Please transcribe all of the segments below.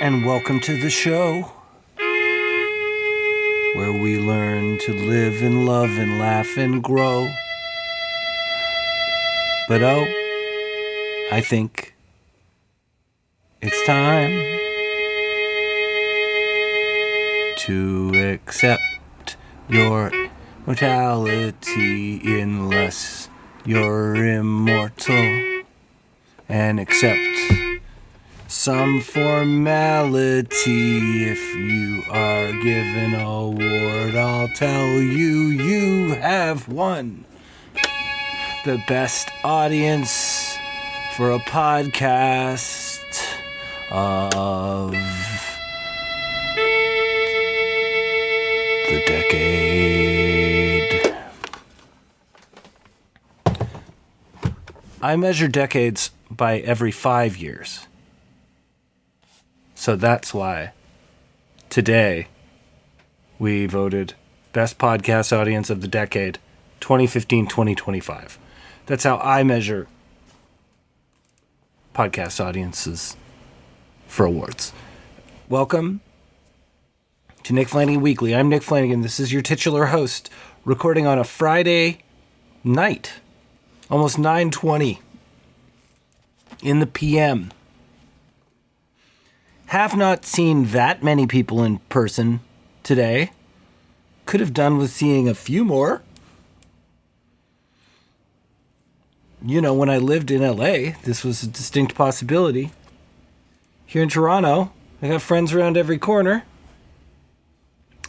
and welcome to the show where we learn to live and love and laugh and grow. But I think it's time to accept your mortality unless you're immortal, and accept some formality. If you are given an award, I'll tell you you have won the best audience for a podcast of the decade. I measure decades by every 5 years. So that's why today we voted Best Podcast Audience of the Decade 2015-2025. That's how I measure podcast audiences for awards. Welcome to Nick Flanagan Weekly. I'm Nick Flanagan. This is your titular host, recording on a Friday night, almost 9:20 in the PM. Have not seen that many people in person today. Could have done with seeing a few more. You know, when I lived in LA, this was a distinct possibility. Here in Toronto, I got friends around every corner.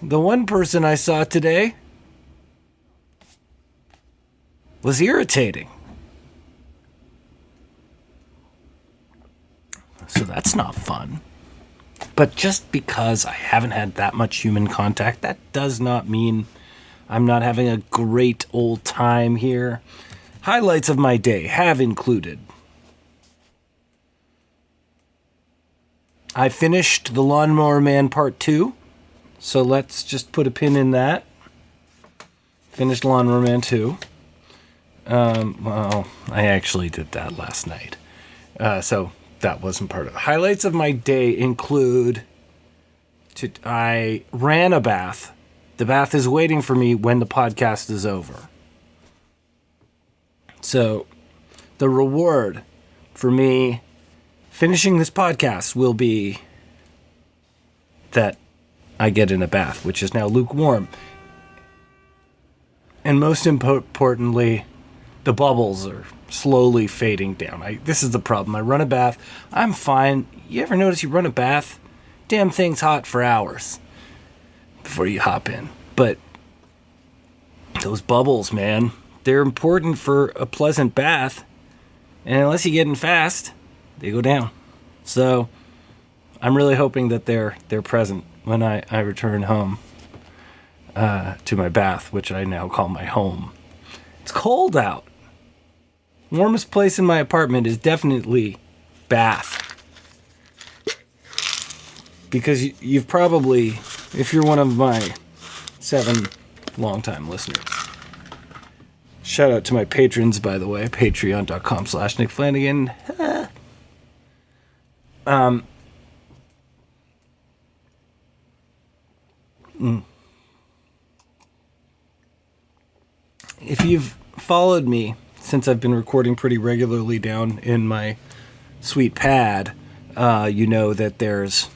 The one person I saw today was irritating. So that's not fun. But just because I haven't had that much human contact, that does not mean I'm not having a great old time here. Highlights of my day have included: I finished The Lawnmower Man Part 2, so let's just put a pin in that. Finished Lawnmower Man 2. Well, I actually did that last night. So that wasn't part of it. Highlights of my day include I ran a bath. The bath is waiting for me when the podcast is over. So the reward for me finishing this podcast will be that I get in a bath, which is now lukewarm. And most importantly, the bubbles are slowly fading down. This is the problem. I run a bath. I'm fine. You ever notice you run a bath? Damn thing's hot for hours before you hop in. But those bubbles, man, they're important for a pleasant bath. And unless you get in fast, they go down. So I'm really hoping that they're present when I return home to my bath, which I now call my home. It's cold out. Warmest place in my apartment is definitely bath. Because you've probably, if you're one of my 7 longtime listeners. Shout out to my patrons, by the way, patreon.com/Nick Flanagan. If you've followed me since I've been recording pretty regularly down in my sweet pad, you know that there's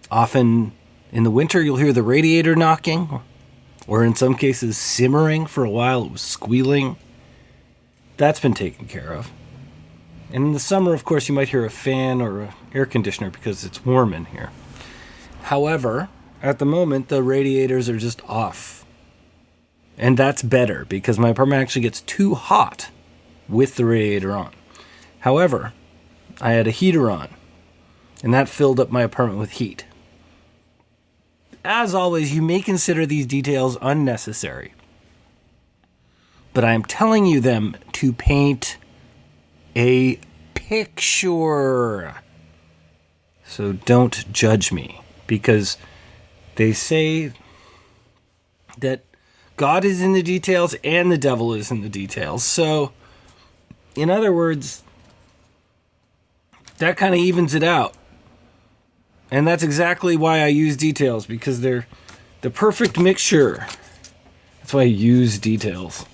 often in the winter you'll hear the radiator knocking, or in some cases simmering. For a while it was squealing. That's been taken care of. And in the summer, of course, you might hear a fan or an air conditioner because it's warm in here. However, at the moment, the radiators are just off. And that's better because my apartment actually gets too hot with the radiator on. However, I had a heater on, and that filled up my apartment with heat. As always, you may consider these details unnecessary, but I am telling you them to paint a picture. So don't judge me, because they say that God is in the details and the devil is in the details. So, in other words, that kind of evens it out. And that's exactly why I use details, because they're the perfect mixture. That's why I use details.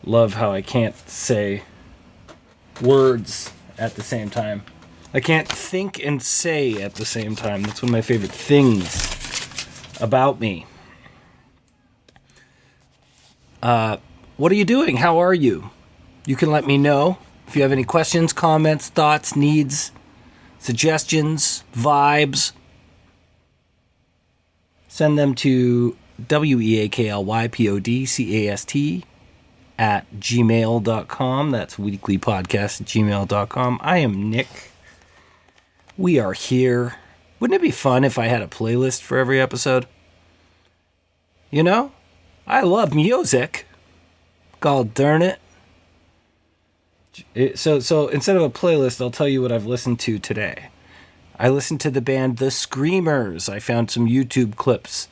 Love how I can't say words at the same time. I can't think and say at the same time. That's one of my favorite things about me. What are you doing? How are you? You can let me know if you have any questions, comments, thoughts, needs, suggestions, vibes. Send them to weaklypodcast @gmail.com. That's weaklypodcast@gmail.com. I am Nick. We are here. Wouldn't it be fun if I had a playlist for every episode? You know, I love music. God darn it. So instead of a playlist, I'll tell you what I've listened to today. I listened to the band The Screamers. I found some YouTube clips.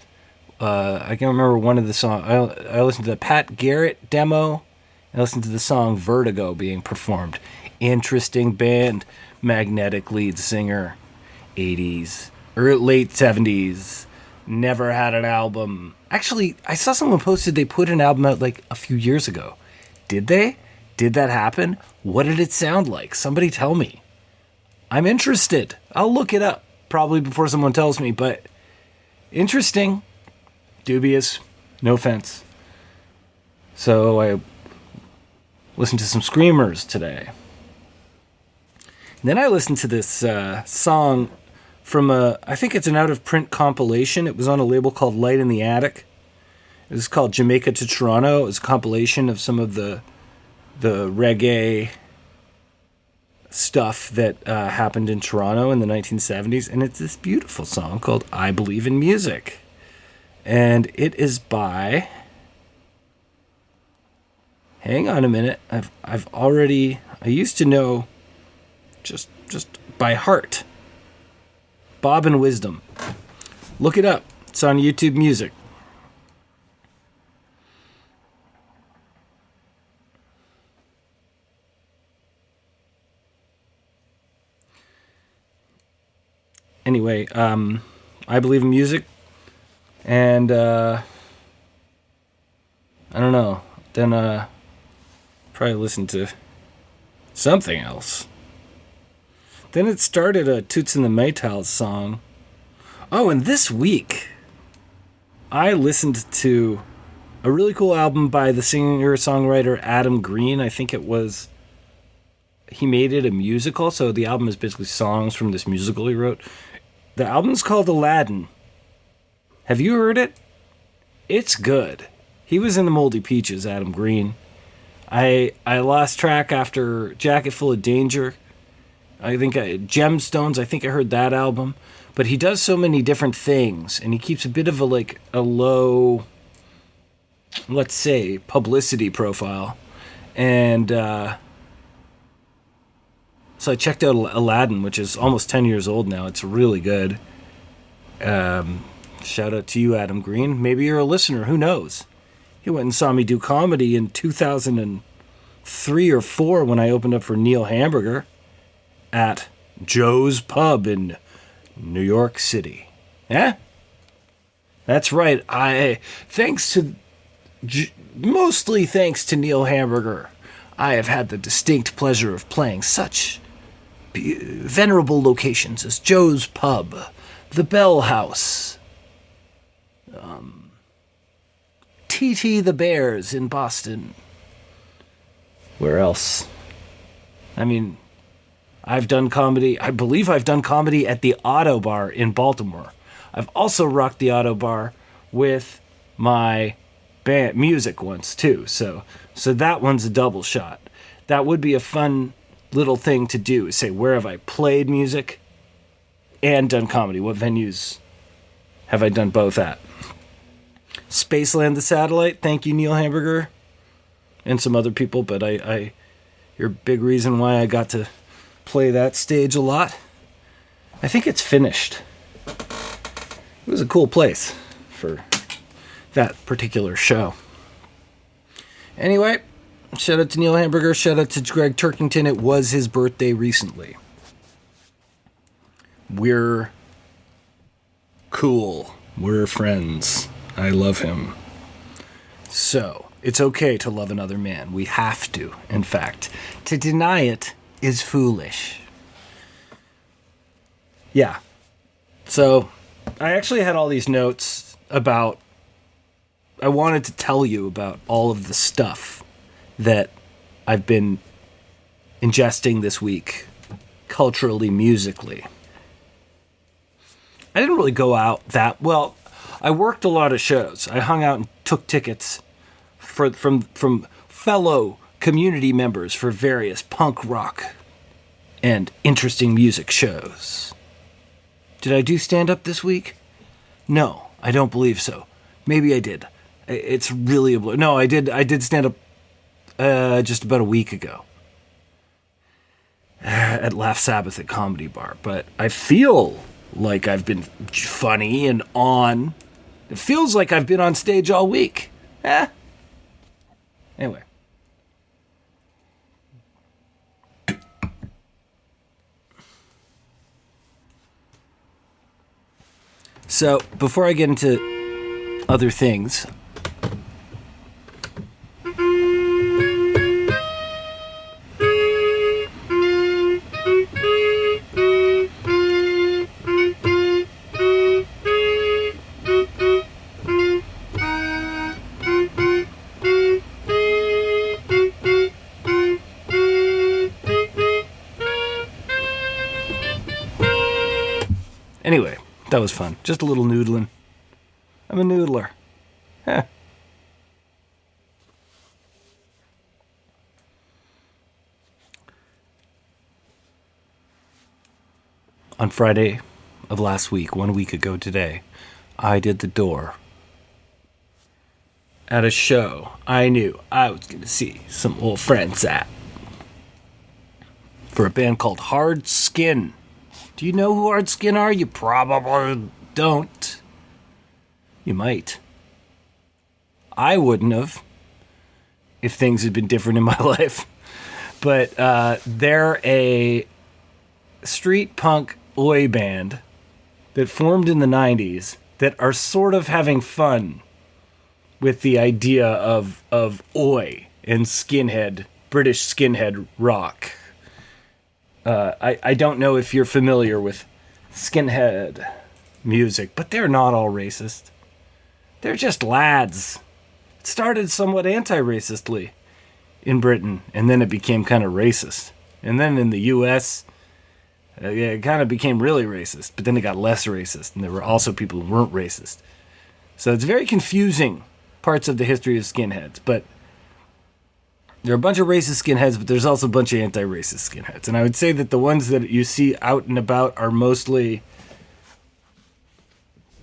I can't remember one of the songs. I listened to the Pat Garrett demo. I listened to the song Vertigo being performed. Interesting band. Magnetic lead singer. 80s. Or late 70s. Never had an album. Actually, I saw someone posted they put an album out like a few years ago. Did they? Did that happen? What did it sound like? Somebody tell me. I'm interested. I'll look it up. Probably before someone tells me, but interesting. Dubious. No offense. So I listened to some Screamers today. And then I listened to this song from I think it's an out-of-print compilation. It was on a label called Light in the Attic. It was called Jamaica to Toronto. It was a compilation of some of the reggae stuff that happened in Toronto in the 1970s. And it's this beautiful song called I Believe in Music. And it is by... Hang on a minute. I used to know just by heart. Bob and Wisdom. Look it up. It's on YouTube Music. Anyway, I Believe in Music. And, I don't know. Then, probably listen to something else. Then it started a Toots and the Maytals song. Oh, and this week, I listened to a really cool album by the singer-songwriter Adam Green. I think it was... He made it a musical, so the album is basically songs from this musical he wrote. The album's called Aladdin. Have you heard it? It's good. He was in the Moldy Peaches, Adam Green. I lost track after Jacket Full of Danger. I think Gemstones, I think I heard that album. But he does so many different things, and he keeps a bit of a low, let's say, publicity profile. And so I checked out Aladdin, which is almost 10 years old now. It's really good. Shout out to you, Adam Green. Maybe you're a listener. Who knows? He went and saw me do comedy in 2003 or 4 when I opened up for Neil Hamburger at Joe's Pub in New York City. Yeah? That's right. Mostly thanks to Neil Hamburger, I have had the distinct pleasure of playing such venerable locations as Joe's Pub, the Bell House, TT the Bears in Boston. Where else? I mean, I've done comedy. I believe I've done comedy at the Auto Bar in Baltimore. I've also rocked the Auto Bar with my band music once too. So that one's a double shot. That would be a fun little thing to do, is say, where have I played music and done comedy? What venues have I done both at? Spaceland the Satellite, thank you, Neil Hamburger, and some other people, but you're a big reason why I got to play that stage a lot. I think it's finished. It was a cool place for that particular show. Anyway, shout out to Neil Hamburger, shout out to Greg Turkington. It was his birthday recently. We're Cool. We're friends. I love him. So, it's okay to love another man. We have to, in fact. To deny it is foolish. Yeah. So, I actually had all these notes about... I wanted to tell you about all of the stuff that I've been ingesting this week, culturally, musically. I didn't really go out that well. I worked a lot of shows. I hung out and took tickets from fellow community members for various punk rock and interesting music shows. Did I do stand-up this week? No, I don't believe so. Maybe I did. It's really a blur. No, I did stand-up just about a week ago at Laugh Sabbath at Comedy Bar. But I feel like I've been funny and on. It feels like I've been on stage all week. Anyway. So, before I get into other things, anyway, that was fun. Just a little noodling. I'm a noodler. On Friday of last week, 1 week ago today, I did the door at a show I knew I was going to see some old friends at for a band called Hard Skin. Do you know who Hard Skin are? You probably don't. You might. I wouldn't have if things had been different in my life. But they're a street punk oi band that formed in the 90s that are sort of having fun with the idea of oi and skinhead, British skinhead rock. I don't know if you're familiar with skinhead music, but they're not all racist. They're just lads. It started somewhat anti-racistly in Britain, and then it became kind of racist. And then in the U.S., it kind of became really racist, but then it got less racist, and there were also people who weren't racist. So it's very confusing, parts of the history of skinheads, but there are a bunch of racist skinheads, but there's also a bunch of anti-racist skinheads. And I would say that the ones that you see out and about are mostly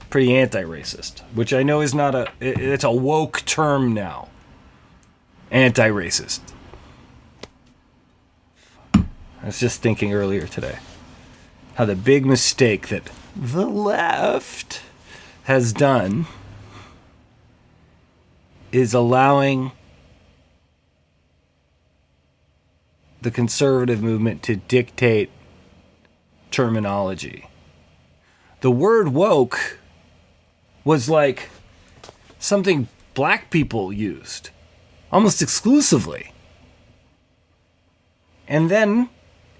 pretty anti-racist, which I know is not it's a woke term now. Anti-racist. I was just thinking earlier today how the big mistake that the left has done is allowing the conservative movement to dictate terminology. The word woke was like something black people used almost exclusively. And then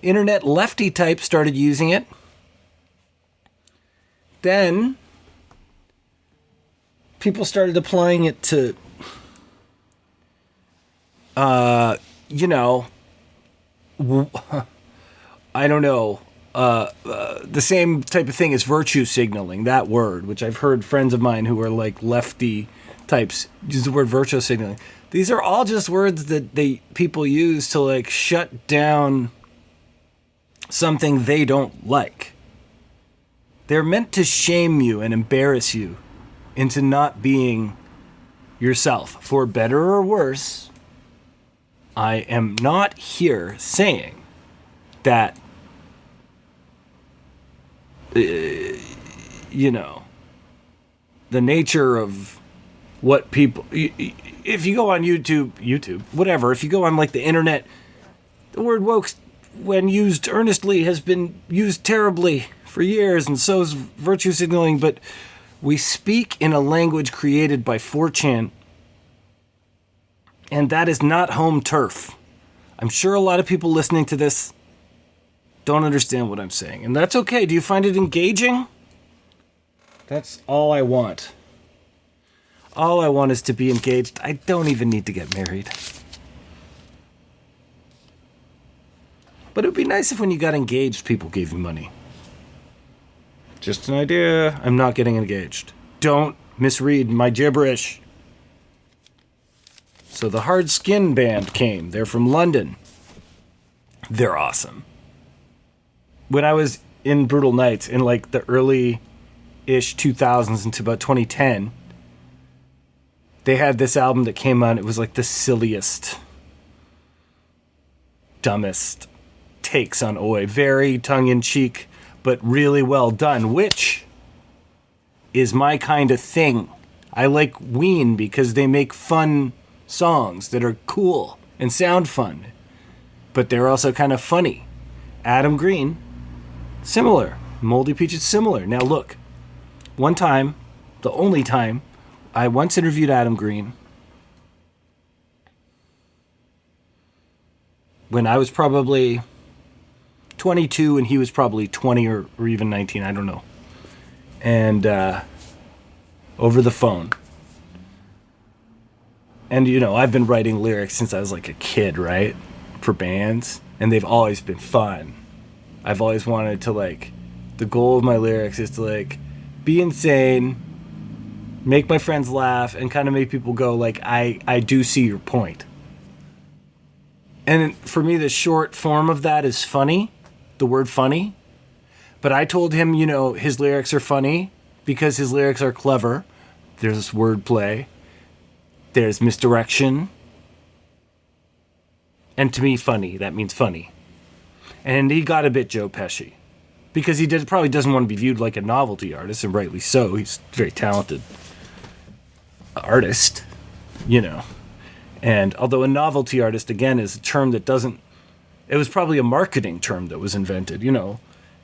internet lefty types started using it. Then people started applying it to, I don't know, the same type of thing as virtue signaling, that word, which I've heard friends of mine who are like lefty types use the word virtue signaling. These are all just words that people use to like shut down something they don't like. They're meant to shame you and embarrass you into not being yourself, for better or worse. I am not here saying that, the nature of what people, if you go on YouTube, whatever, if you go on like the internet, the word woke, when used earnestly, has been used terribly for years, and so is virtue signaling, but we speak in a language created by 4chan, and that is not home turf. I'm sure a lot of people listening to this don't understand what I'm saying, and that's okay. Do you find it engaging? That's all I want. All I want is to be engaged. I don't even need to get married. But it would be nice if when you got engaged, people gave you money. Just an idea. I'm not getting engaged. Don't misread my gibberish. So the Hard Skin Band came. They're from London. They're awesome. When I was in Brutal Nights in like the early-ish 2000s into about 2010, they had this album that came out. It was like the silliest, dumbest takes on Oi. Very tongue-in-cheek, but really well done, which is my kind of thing. I like Ween because they make fun songs that are cool and sound fun, but they're also kind of funny. Adam Green, similar. Moldy Peaches, similar. Now look, one time, the only time, I once interviewed Adam Green when I was probably 22 and he was probably 20 or even 19, I don't know. And over the phone. And, you know, I've been writing lyrics since I was like a kid, right? For bands. And they've always been fun. I've always wanted to, like, the goal of my lyrics is to, like, be insane, make my friends laugh, and kind of make people go, like, I do see your point. And for me, the short form of that is funny, the word funny. But I told him, you know, his lyrics are funny because his lyrics are clever. There's wordplay. There's misdirection. And to me, funny. That means funny. And he got a bit Joe Pesci. Because he probably doesn't want to be viewed like a novelty artist, and rightly so. He's a very talented artist, you know. And although a novelty artist, again, is a term that doesn't... It was probably a marketing term that was invented, you know.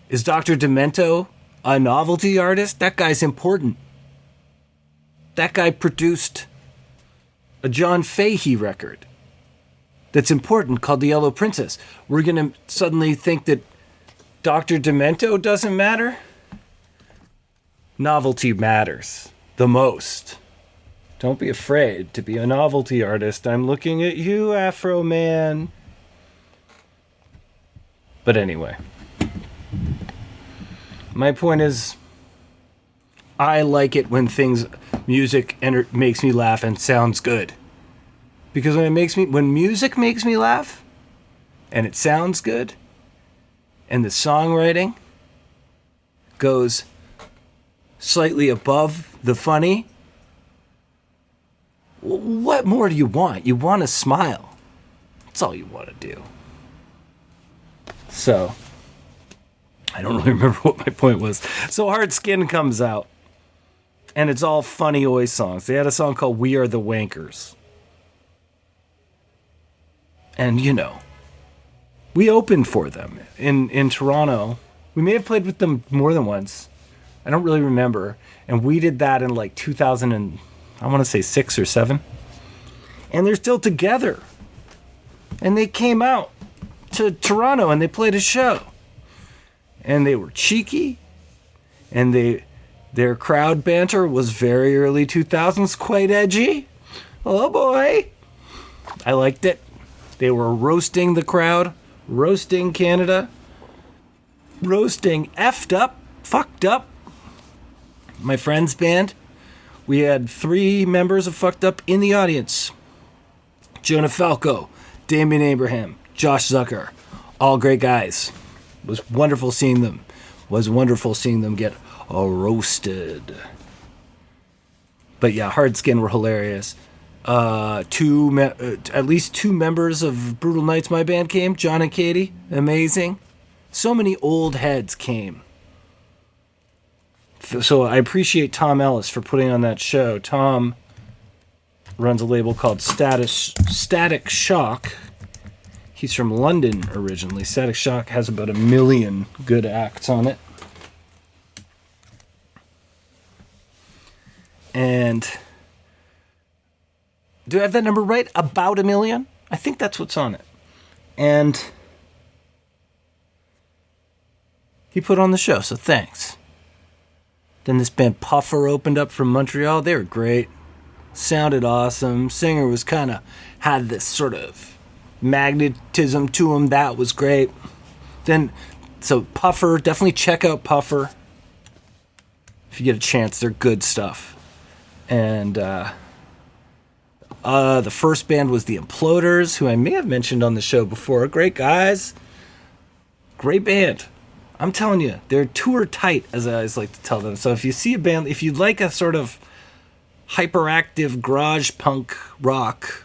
Is Dr. Demento a novelty artist? That guy's important. That guy produced a John Fahey record that's important called The Yellow Princess. We're going to suddenly think that Dr. Demento doesn't matter? Novelty matters the most. Don't be afraid to be a novelty artist. I'm looking at you, Afro Man. But anyway, my point is, I like it when music makes me laugh and sounds good. Because when music makes me laugh, and it sounds good, and the songwriting goes slightly above the funny, what more do you want? You want to smile. That's all you want to do. So, I don't really remember what my point was. So Hard Skin comes out, and it's all funny Oi songs. They had a song called We Are the Wankers. And, you know, we opened for them in Toronto. We may have played with them more than once. I don't really remember. And we did that in like 2000 and, I want to say 6 or 7. And they're still together. And they came out to Toronto and they played a show. And they were cheeky. And their crowd banter was very early 2000s, quite edgy. Oh boy. I liked it. They were roasting the crowd, roasting Canada, roasting effed up, fucked up. My friend's band, we had 3 members of Fucked Up in the audience. Jonah Falco, Damien Abraham, Josh Zucker, all great guys. It was wonderful seeing them. Get roasted. But yeah, Hard Skin were hilarious. At least 2 members of Brutal Nights, my band, came. John and Katie, amazing. So many old heads came. So I appreciate Tom Ellis for putting on that show. Tom runs a label called Static Shock. He's from London originally. Static Shock has about 1 million good acts on it. And do I have that number right? About 1 million? I think that's what's on it. And he put on the show, so thanks. Then this band Puffer opened up from Montreal. They were great. Sounded awesome. Singer was had this sort of magnetism to him. That was great. So Puffer, definitely check out Puffer. If you get a chance, they're good stuff. And the first band was the Imploders, who I may have mentioned on the show before. Great guys. Great band. I'm telling you, they're tour tight, as I always like to tell them. So if you see a band, if you'd like a sort of hyperactive garage punk rock,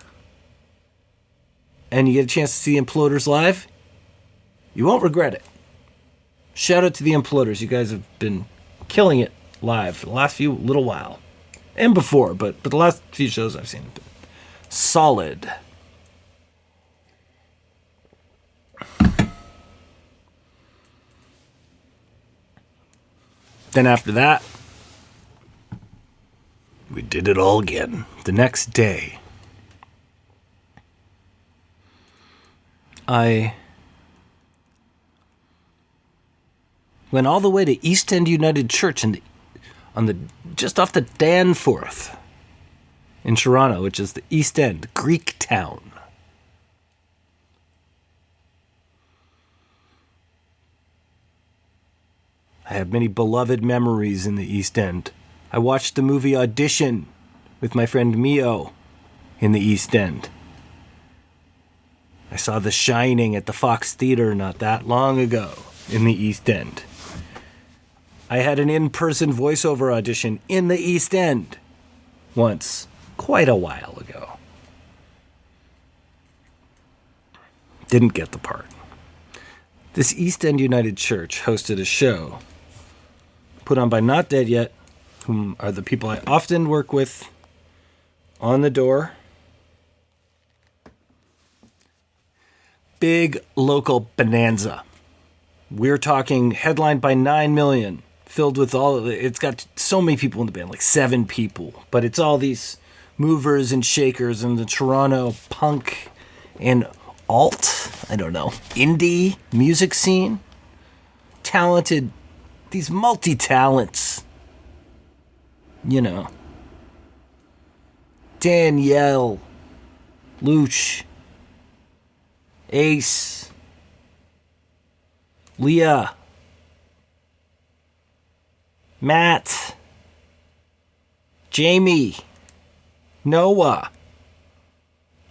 and you get a chance to see Imploders live, you won't regret it. Shout out to the Imploders. You guys have been killing it live for the last little while. And before, but the last few shows I've seen have been solid. Then after that, we did it all again. The next day, I went all the way to East End United Church just off the Danforth in Toronto, which is the East End, Greek town. I have many beloved memories in the East End. I watched the movie Audition with my friend Mio in the East End. I saw The Shining at the Fox Theater not that long ago in the East End. I had an in-person voiceover audition in the East End once, quite a while ago. Didn't get the part. This East End United Church hosted a show put on by Not Dead Yet, whom are the people I often work with on the door. Big local bonanza. We're talking headlined by 9 million, filled with it's got so many people in the band, like 7 people, but it's all these movers and shakers in the Toronto punk and indie music scene. Talented, these multi-talents. Danielle, Luch, Ace, Leah, Matt, Jamie, Noah.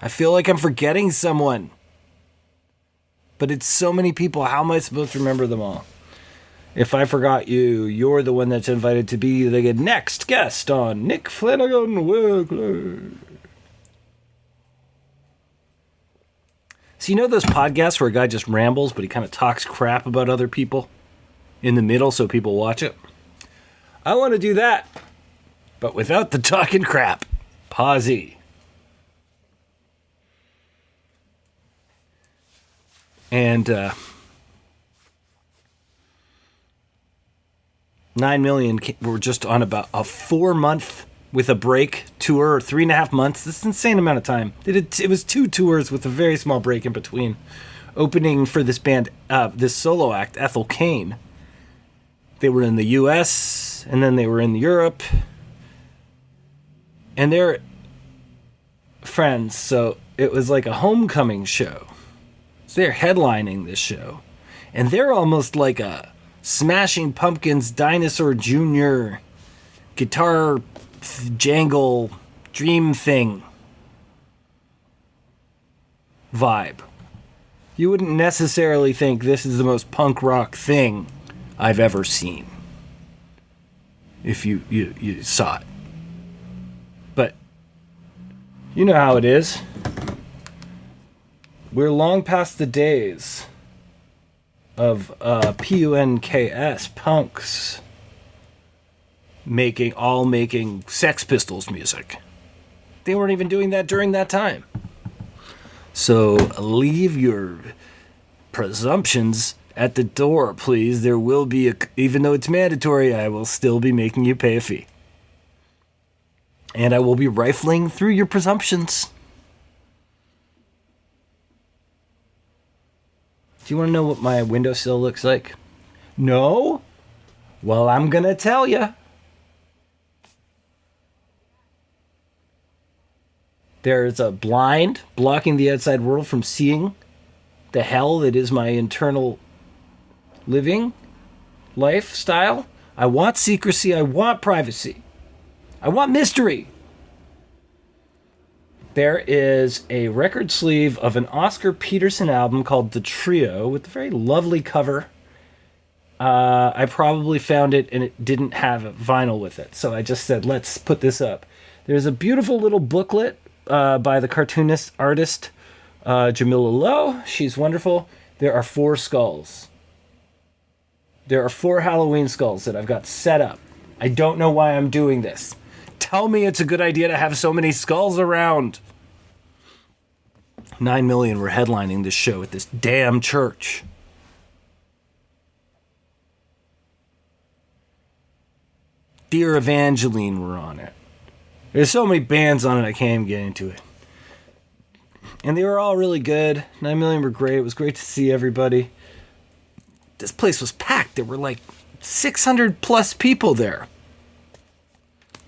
I feel like I'm forgetting someone. But it's so many people. How am I supposed to remember them all? If I forgot you, you're the one that's invited to be the next guest on Nick Flanagan Weekly. So those podcasts where a guy just rambles, but he kind of talks crap about other people in the middle so people watch it? I want to do that, but without the talking crap. Pausey. And 9 million were just on about a 4-month with a break tour, or 3.5 months. This is an insane amount of time. It was 2 tours with a very small break in between. Opening for this band, this solo act, Ethel Cain. They were in the U.S., and then they were in Europe. And they're friends, so it was like a homecoming show. So they're headlining this show. And they're almost like a Smashing Pumpkins Dinosaur Jr. guitar jangle dream thing vibe. You wouldn't necessarily think this is the most punk rock thing I've ever seen if you saw it. But you know how it is. We're long past the days of punks punks making Sex Pistols music. They weren't even doing that during that time. So leave your presumptions at the door, please. There will be even though it's mandatory, I will still be making you pay a fee. And I will be rifling through your presumptions. Do you want to know what my windowsill looks like? No? Well, I'm going to tell you. There's a blind blocking the outside world from seeing the hell that is my internal living lifestyle. I want secrecy. I want privacy. I want mystery. There is a record sleeve of an Oscar Peterson album called The Trio with a very lovely cover. I probably found it and it didn't have a vinyl with it. So I just said, let's put this up. There's a beautiful little booklet by the cartoonist artist Jamila Lowe. She's wonderful. There are 4 skulls. There are 4 Halloween skulls that I've got set up. I don't know why I'm doing this. Tell me it's a good idea to have so many skulls around. 9 million were headlining this show at this damn church. Dear Evangeline were on it. There's so many bands on it, I can't even get into it. And they were all really good. 9 million were great. It was great to see everybody. This place was packed. There were like 600 plus people there.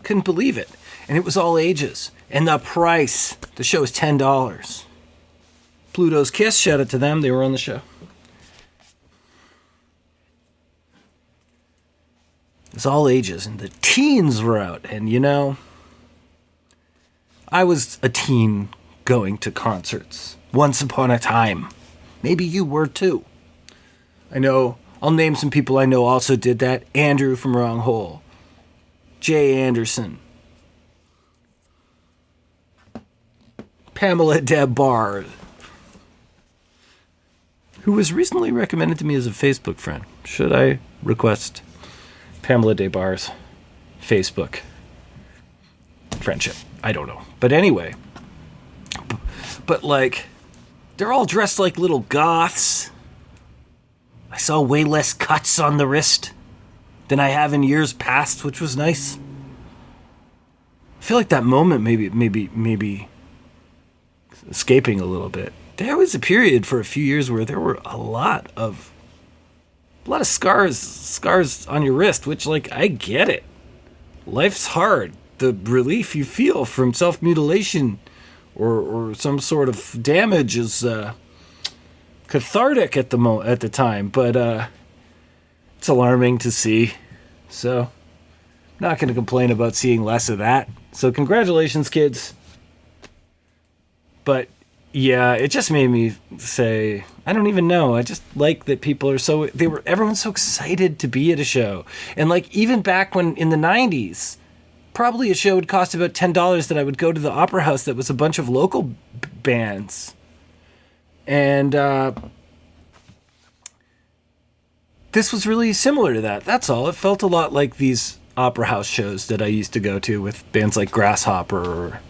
Couldn't believe it. And it was all ages. And the price, the show is $10. Pluto's Kiss, shout out to them. They were on the show. It was all ages. And the teens were out. And you know, I was a teen going to concerts once upon a time. Maybe you were too. I know, I'll name some people I know also did that. Andrew from Wrong Hole. Jay Anderson. Pamela Deb Barr, who was recently recommended to me as a Facebook friend. Should I request Pamela Des Barres' Facebook friendship? I don't know. But anyway, but like, they're all dressed like little goths. I saw way less cuts on the wrist than I have in years past, which was nice. I feel like that moment maybe escaping a little bit. There was a period for a few years where there were a lot of scars on your wrist, which, like, I get it. Life's hard. The relief you feel from self-mutilation or some sort of damage is cathartic at the time, but it's alarming to see. So, I'm not going to complain about seeing less of that. So, congratulations, kids. But yeah, it just made me say, I don't even know. I just like that people are everyone's so excited to be at a show. And like, even back when in the 90s, probably a show would cost about $10 that I would go to the Opera House that was a bunch of local bands. And this was really similar to that. That's all. It felt a lot like these Opera House shows that I used to go to with bands like Grasshopper or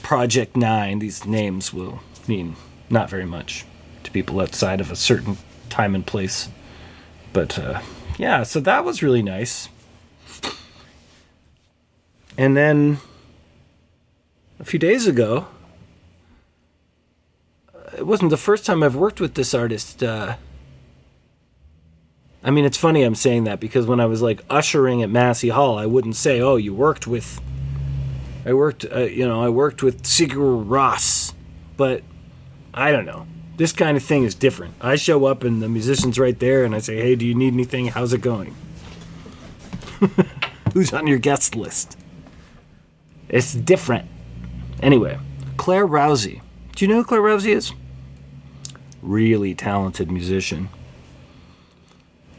Project 9. These names will mean not very much to people outside of a certain time and place. But yeah, so that was really nice. And then a few days ago, it wasn't the first time I've worked with this artist. I mean, it's funny I'm saying that because when I was like ushering at Massey Hall, I wouldn't say, "Oh, you worked with." I worked with Sigur Rós, but I don't know. This kind of thing is different. I show up and the musician's right there, and I say, "Hey, do you need anything? How's it going? Who's on your guest list?" It's different. Anyway, Clare Rousey. Do you know who Clare Rousey is? Really talented musician.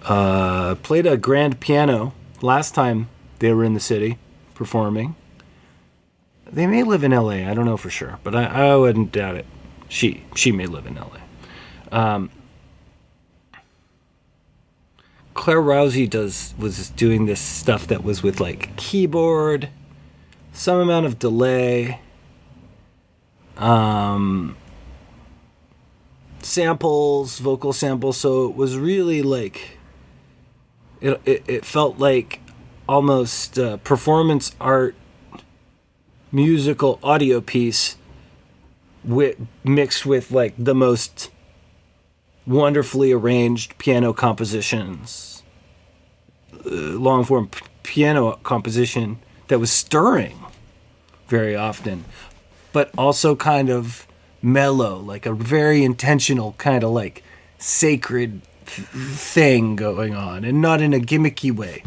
Played a grand piano last time they were in the city performing. They may live in LA. I don't know for sure, but I wouldn't doubt it. She may live in LA. Clare Rousey was doing this stuff that was with like keyboard, some amount of delay, samples, vocal samples. So it was really like it felt like almost performance art musical audio piece mixed with like the most wonderfully arranged piano compositions, long form piano composition that was stirring very often, but also kind of mellow, like a very intentional kind of like sacred thing going on, and not in a gimmicky way.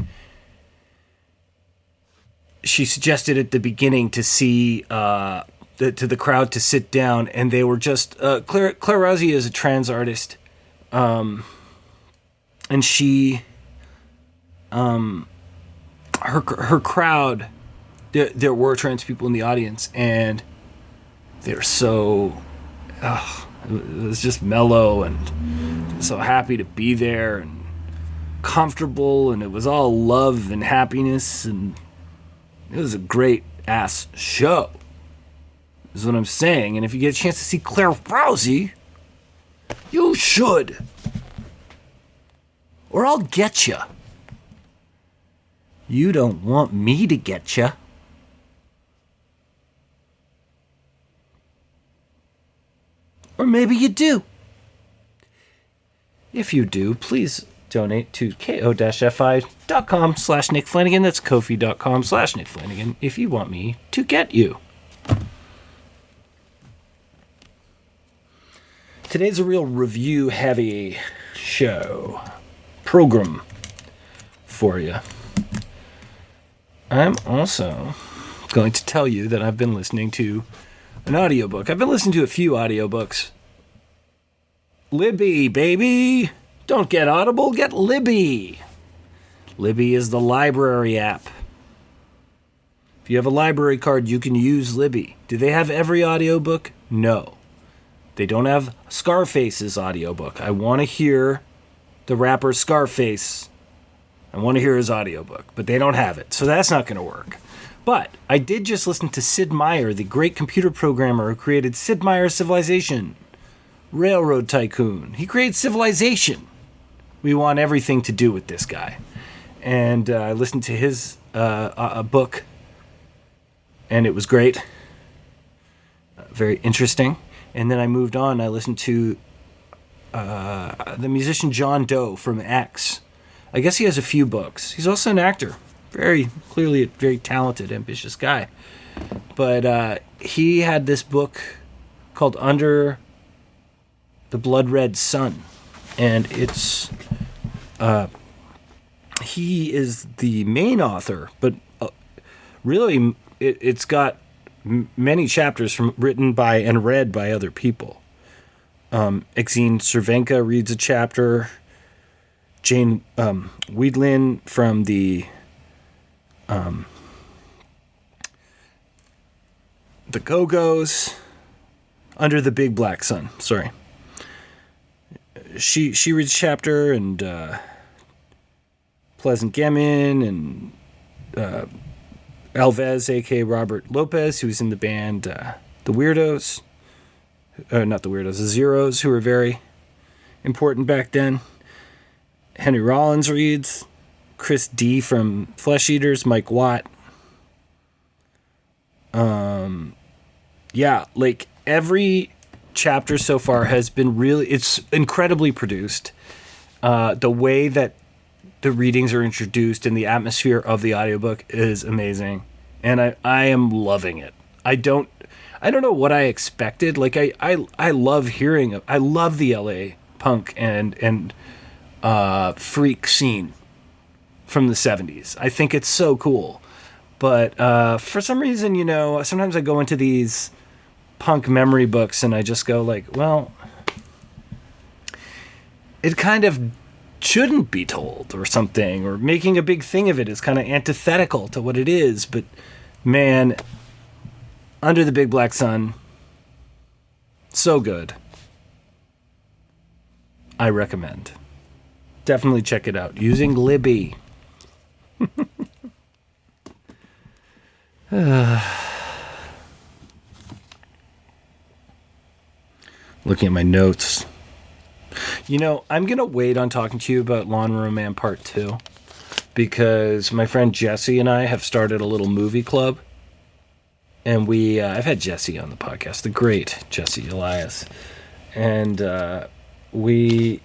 She suggested at the beginning to see to the crowd to sit down, and they were just Clare Rousey is a trans artist, and she her crowd, there were trans people in the audience, and they're so it was just mellow and so happy to be there and comfortable, and it was all love and happiness, and it was a great ass show, is what I'm saying. And if you get a chance to see Clare Rousey, you should, or I'll get you. You don't want me to get you. Or maybe you do. If you do, please donate to ko-fi.com/Nick Flanagan. That's ko-fi.com/Nick Flanagan if you want me to get you. Today's a real review-heavy program for you. I'm also going to tell you that I've been listening to an audiobook. I've been listening to a few audiobooks. Libby, baby! Don't get Audible, get Libby. Libby is the library app. If you have a library card, you can use Libby. Do they have every audiobook? No. They don't have Scarface's audiobook. I want to hear the rapper Scarface. I want to hear his audiobook, but they don't have it, so that's not going to work. But I did just listen to Sid Meier, the great computer programmer who created Sid Meier's Civilization, Railroad Tycoon. He created Civilization. We want everything to do with this guy. And I listened to his book, and it was great. Very interesting. And then I moved on. I listened to the musician John Doe from X. I guess he has a few books. He's also an actor. Very clearly a very talented, ambitious guy. But he had this book called Under the Blood Red Sun. And it's... he is the main author, but really it's got many chapters written by and read by other people. Exene Cervenka reads a chapter. Jane Weidlin from the Go-Go's, Under the Big Black Sun. Sorry. She reads a chapter, and Pleasant Gammon and Alves, a.k.a. Robert Lopez, who's in the band The Weirdos. Not The Weirdos, The Zeros, who were very important back then. Henry Rollins reads. Chris D. from Flesh Eaters. Mike Watt. Yeah, like every chapter so far has been it's incredibly produced. The way that the readings are introduced and the atmosphere of the audiobook is amazing. And I am loving it. I don't know what I expected. Like I love hearing I love the LA punk and freak scene from the 70s. I think it's so cool. But for some reason, sometimes I go into these punk memory books and I just go like, well, it kind of shouldn't be told or something, or making a big thing of it is kind of antithetical to what it is. But man, Under the Big Black Sun, so good. I recommend. Definitely check it out using Libby. Looking at my notes. I'm going to wait on talking to you about Lawnmower Man Part 2 because my friend Jesse and I have started a little movie club. And I've had Jesse on the podcast, the great Jesse Elias. And it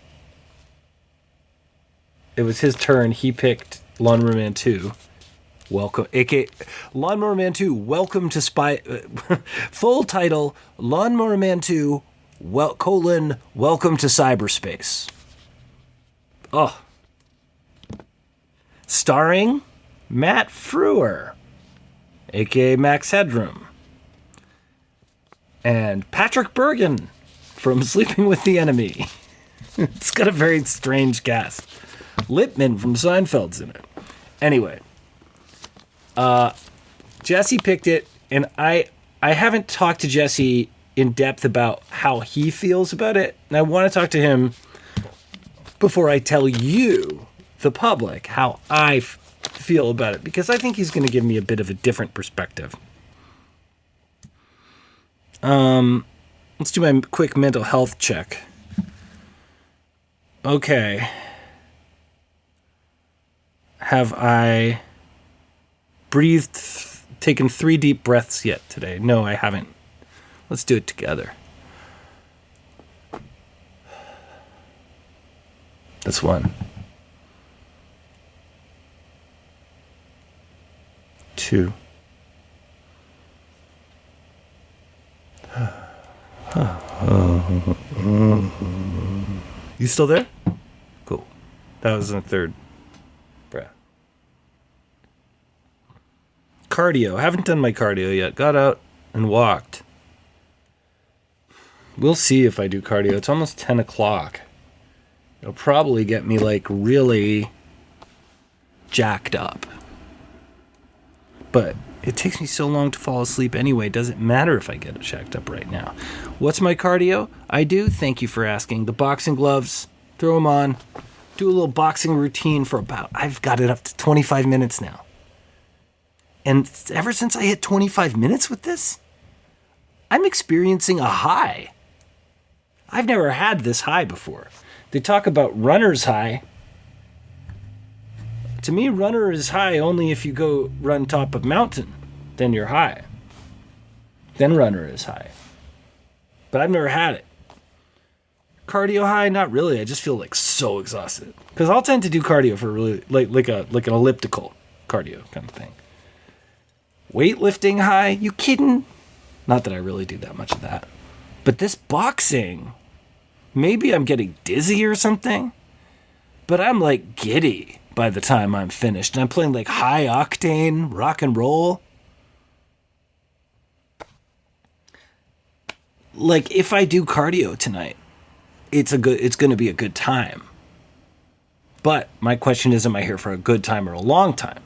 was his turn. He picked Lawnmower Man 2. Welcome, aka Lawnmower Man 2, Welcome to full title, Lawnmower Man 2, Welcome to Cyberspace. Oh. Starring Matt Frewer, aka Max Headroom, and Patrick Bergen from Sleeping with the Enemy. It's got a very strange cast. Lippman from Seinfeld's in it. Anyway, Jesse picked it, and I haven't talked to Jesse in depth about how he feels about it, and I want to talk to him before I tell you, the public, how I feel about it, because I think he's going to give me a bit of a different perspective. Let's do my quick mental health check. Okay. Have I taken 3 deep breaths yet today? No, I haven't. Let's do it together. That's 1. 2. You still there? Cool. That was the 3rd breath. Cardio. I haven't done my cardio yet. Got out and walked. We'll see if I do cardio. It's almost 10 o'clock. It'll probably get me really jacked up. But it takes me so long to fall asleep anyway. It doesn't matter if I get it jacked up right now. What's my cardio? I do, thank you for asking, the boxing gloves. Throw them on. Do a little boxing routine for I've got it up to 25 minutes now. And ever since I hit 25 minutes with this, I'm experiencing a high. I've never had this high before. They talk about runner's high. To me, runner is high only if you go run top of mountain. Then you're high. Then runner is high. But I've never had it. Cardio high? Not really. I just feel so exhausted. Because I'll tend to do cardio for really like an elliptical cardio kind of thing. Weightlifting high? You kidding? Not that I really do that much of that. But this boxing, maybe I'm getting dizzy or something. But I'm giddy by the time I'm finished. And I'm playing high octane rock and roll. If I do cardio tonight, it's going to be a good time. But my question is, am I here for a good time or a long time?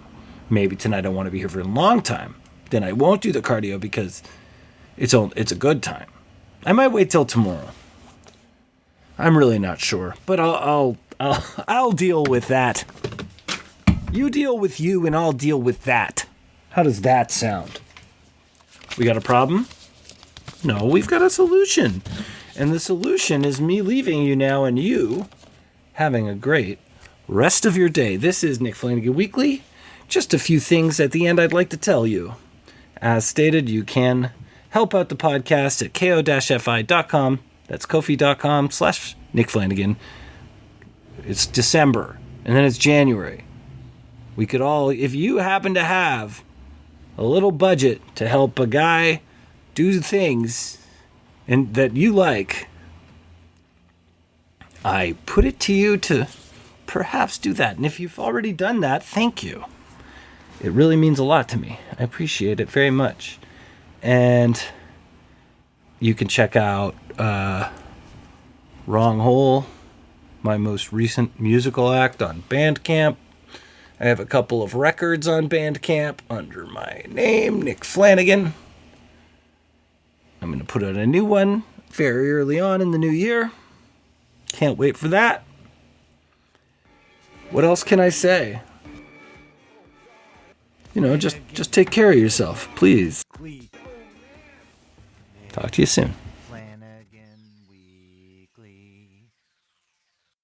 Maybe tonight I want to be here for a long time. Then I won't do the cardio because it's a good time. I might wait till tomorrow. I'm really not sure, but I'll deal with that. You deal with you, and I'll deal with that. How does that sound? We got a problem? No, we've got a solution. And the solution is me leaving you now and you having a great rest of your day. This is Nick Flanagan Weekly. Just a few things at the end I'd like to tell you. As stated, you can help out the podcast at ko-fi.com. That's kofi.com/Nick Flanagan. It's December, and then it's January. We could all, if you happen to have a little budget to help a guy do things and that you like, I put it to you to perhaps do that. And if you've already done that, thank you. It really means a lot to me. I appreciate it very much. And you can check out Wrong Hole, my most recent musical act, on Bandcamp. I have a couple of records on Bandcamp under my name, Nick Flanagan. I'm going to put out a new one very early on in the new year. Can't wait for that. What else can I say? Just take care of yourself, please. Talk to you soon.